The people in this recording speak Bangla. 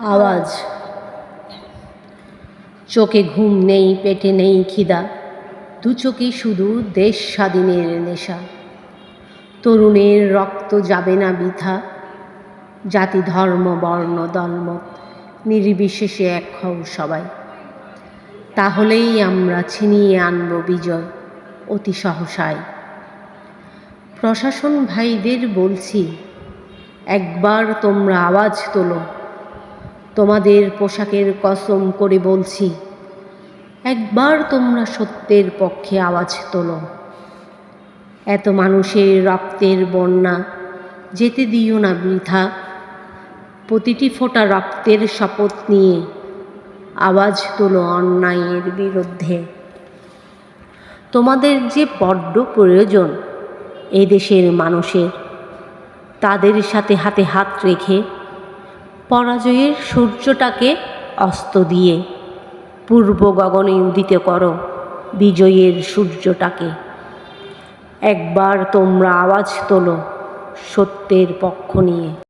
আওয়াজ। চোখে ঘুম নেই, পেটে নেই খিদা, দু চোখে শুধু দেশ স্বাধীনের নেশা। তরুণের রক্ত যাবে না বৃথা, জাতি ধর্ম বর্ণ দলমত নির্বিশেষে এক হও সবাই। তাহলেই আমরা ছিনিয়ে আনব বিজয় অতি সহসায়। প্রশাসন ভাইদের বলছি, একবার তোমরা আওয়াজ তোলো। তোমাদের পোশাকের কসম করে বলছি, একবার তোমরা সত্যের পক্ষে আওয়াজ তোলো। এত মানুষের রক্তের বন্যা যেতে দিও না বৃথা। প্রতিটি ফোঁটা রক্তের শপথ নিয়ে আওয়াজ তোলো অন্যায়ের বিরুদ্ধে। তোমাদের যে বড্ড প্রয়োজন এই দেশের মানুষের, তাদের সাথে হাতে হাত রেখে পরাজয়ের সূর্যটাকে অস্ত দিয়ে পূর্ব গগনে উদিত করো বিজয়ের সূর্যটাকে। একবার তোমরা আওয়াজ তোলো সত্যের পক্ষ নিয়ে।